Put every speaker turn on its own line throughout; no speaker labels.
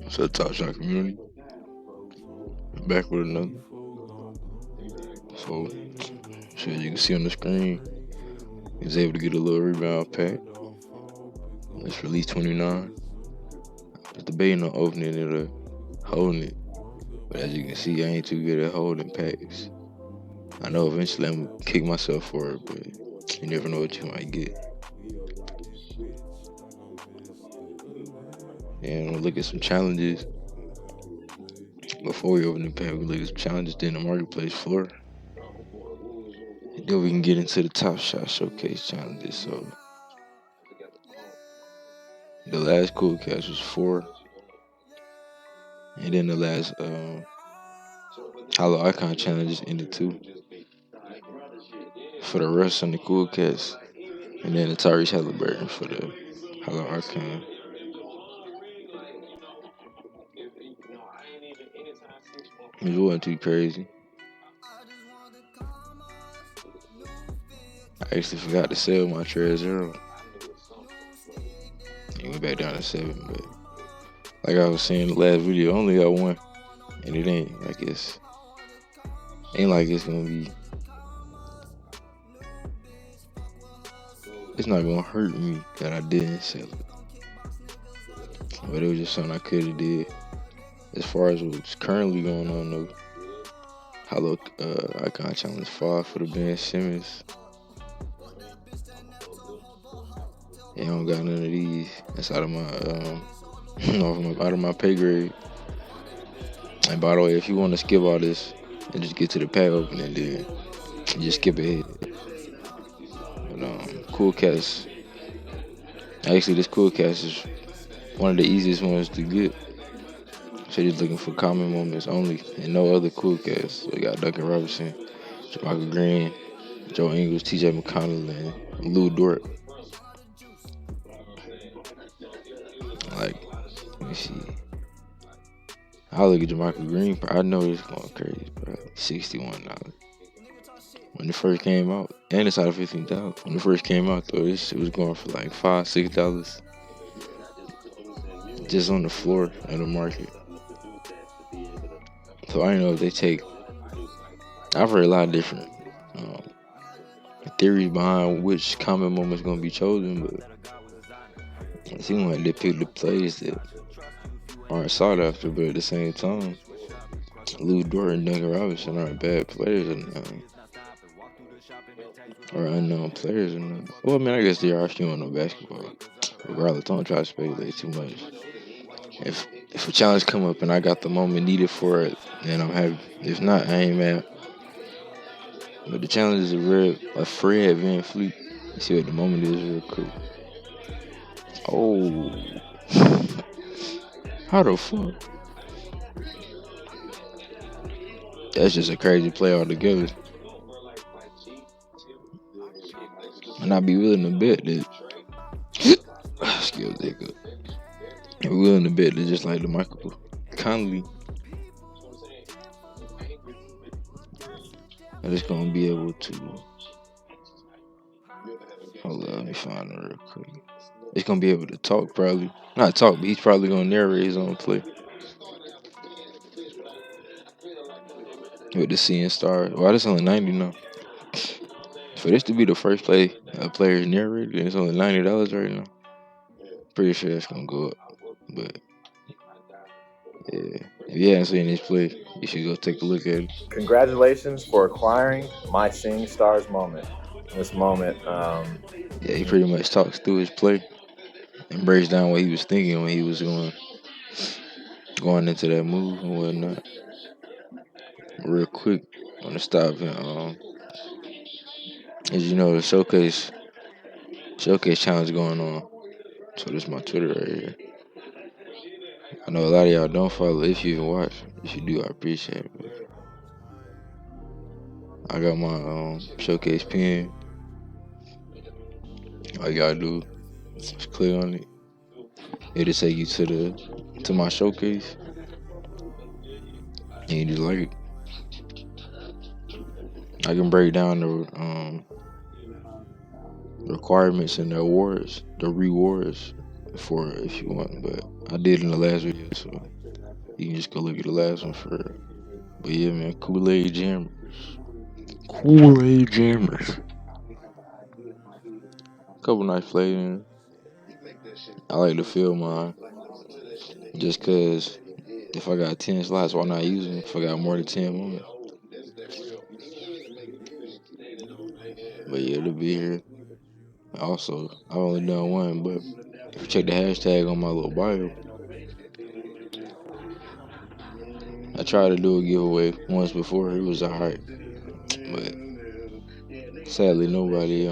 So the Top Shot community, back with another. So, shit, you can see on the screen, he was able to get a little rebound pack. It's release 29. I was debating on opening it or holding it, but as you can see, I ain't too good at holding packs. I know eventually I'm gonna kick myself for it, but you never know what you might get. And we'll look at some challenges. Before we open the pack, we'll look at some challenges in the marketplace floor. And then we can get into the Top Shot Showcase challenges. So the last cool catch was 4. And then the last hollow icon challenges ended 2. For the rest on the cool cats. And then the Tyrese Halliburton for the hollow icon. It wasn't too crazy. I actually forgot to sell my Trez Zero. It went back down to 7, but like I was saying in the last video, I only got 1. And it ain't like it's gonna be, it's not gonna hurt me that I didn't sell it. But it was just something I could have did. As far as what's currently going on though, hollow icon challenge 5 for the Ben Simmons. Yeah, I don't got none of these. That's out of my out of my pay grade. And by the way, if you want to skip all this and just get to the pack opening, then just skip ahead. But cool cats. Actually, this cool cast is one of the easiest ones to get. So just looking for common moments only, and no other cool cats. We got Duncan Robinson, Michael Green, Joe Ingles, T.J. McConnell, and Lou Dort. Like, let me see. I look at Jermichael Green, I know it's going crazy, bro. $61. When it first came out, and it's out of 15,000. When it first came out, though, this shit was going for like $5, $6, just on the floor of the market. So I don't know if they take. I've heard a lot of different theories behind which common moment's gonna be chosen, but it seems like they picked the plays that aren't sought after, but at the same time, Lou Dort and Duncan Robinson aren't bad players or unknown players. Well, I mean, I guess they are if you don't know basketball. Regardless, don't try to speculate too much. If a challenge come up and I got the moment needed for it, then I'm happy. If not, I ain't mad. But the challenge is a Fred Van Fleet. Let's see what the moment is real quick. Oh. How the fuck? That's just a crazy play altogether. And I'd be willing to bet that. Excuse me. I'm willing to bet that just like the Michael Conley, I'm just gonna be able to. Hold on, let me find it real quick. It's gonna be able to talk, probably. Not talk, but he's probably gonna narrate his own play. With the seeing star. Well, that's only 90 now. For this to be the first play a player's narrated, it's only $90 right now. Pretty sure that's gonna go up. But yeah, if you haven't seen this play, you should go take a look at it.
Congratulations for acquiring my Seeing Stars moment. This moment,
yeah, he pretty much talks through his play and breaks down what he was thinking when he was going into that move and whatnot. Real quick, I want to stop and as you know, the showcase challenge going on. So this is my Twitter right here. I know a lot of y'all don't follow. If you even watch, if you do, I appreciate it. But I got my showcase pin. All you gotta do is click on it. It'll take you to my showcase, and you just like it. I can break down the requirements and the rewards for it if you want. But I did in the last video, so You can just go look at the last one for real. But yeah, man, Kool-Aid Jammers. Kool-Aid Jammers. Couple nights played. I like to fill mine just cause if I got 10 slots, why not use them? If I got more than 10 moments. But yeah, it'll be here. Also, I've only done one, but if you check the hashtag on my little bio, I tried to do a giveaway once before. It was alright, but sadly nobody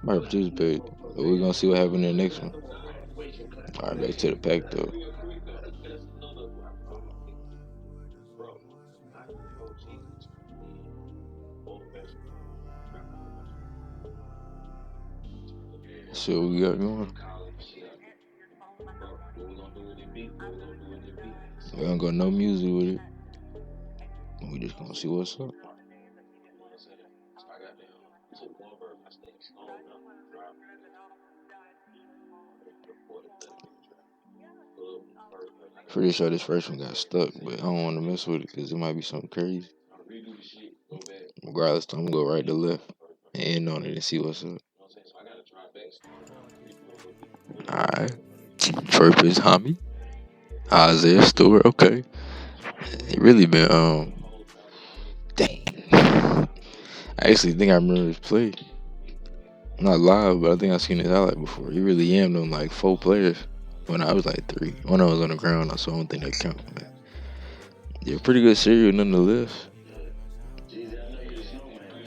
might participate. But we're gonna see what happens in the next one. Alright, back to the pack though. See what we got going. We don't got no music with it. We just gonna see what's up. Pretty sure this first one got stuck, but I don't want to mess with it because it might be something crazy. Regardless, I'm gonna go right to left and end on it and see what's up. Alright. Chirpers Homie. Isaiah Stewart, okay. He really been dang. I actually think I remember his play. Not live, but I think I seen his highlight before. He really yammed on like 4 players when I was like 3. When I was on the ground, so I don't think that count. But yeah, pretty good cereal nonetheless.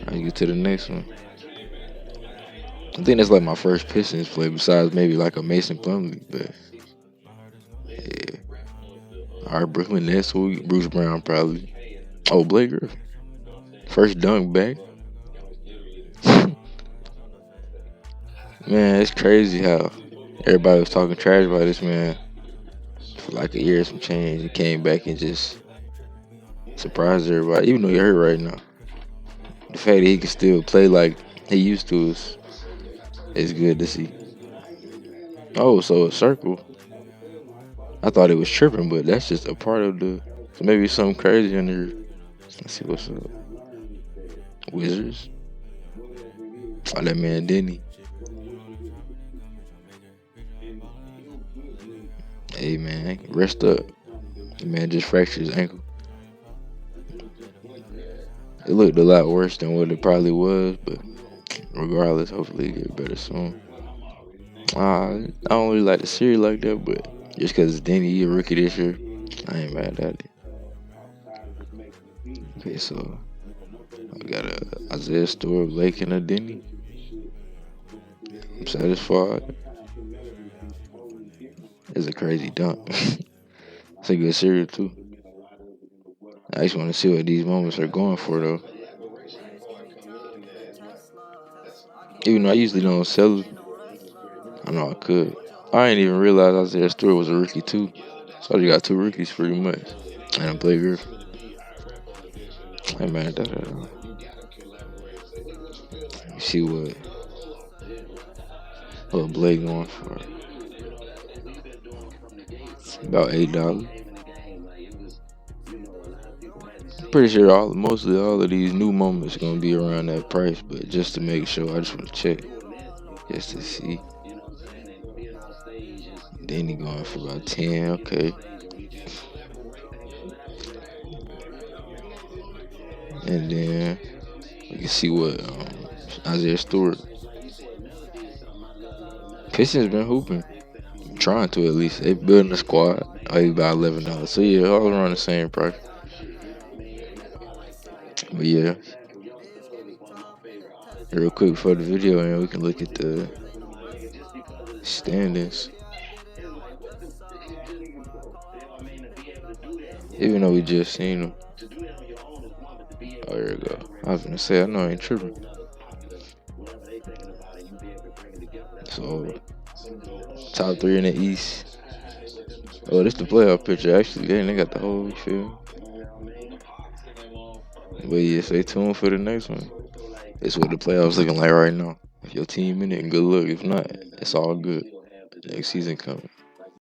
I get to the next one. I think that's like my first Pistons play besides maybe like a Mason Plumlee, but yeah. Alright, Brooklyn Nets, Bruce Brown probably. Oh, Blake Griffin. First dunk back. Man, it's crazy how everybody was talking trash about this man for like a year, some change. He came back and just surprised everybody, even though he hurt right now. The fact that he can still play like he used to is good to see. Oh, so a circle. I thought it was tripping, but that's just a part of the. So maybe something crazy in there. Let's see what's up. Wizards. Oh, that man Denny. Hey man, rest up. The man just fractured his ankle. It looked a lot worse than what it probably was, but regardless, hopefully it get better soon. I don't really like the series like that, but just because Denny he a rookie this year, I ain't mad at it. Okay, so I got a Isaiah Stewart, Blake, and a Denny. I'm satisfied. It's a crazy dunk. It's a good series too. I just want to see what these moments are going for though. Even though I usually don't sell it, I know I could. I didn't even realize Isaiah Stewart was a rookie too. So you got 2 rookies pretty much. And a Blake Griffin. Hey man, you see what Blake going for? About $8. Pretty sure mostly all of these new moments gonna be around that price, but just to make sure, I just want to check just to see. Then he going for about 10. Okay. And then we can see what Isaiah Stewart. Pistons been hooping. Trying to at least. They building a squad. Oh, he about $11. So yeah, all around the same price. But yeah. Real quick for the video and we can look at the standings. Even though we just seen them. Oh, here we go. I was gonna say I know I ain't tripping. So top 3 in the East. Oh, this the playoff picture. Actually, they got the whole field. But yeah, stay tuned for the next one. It's what the playoffs looking like right now. If your team in it, good luck. If not, it's all good. Next season coming.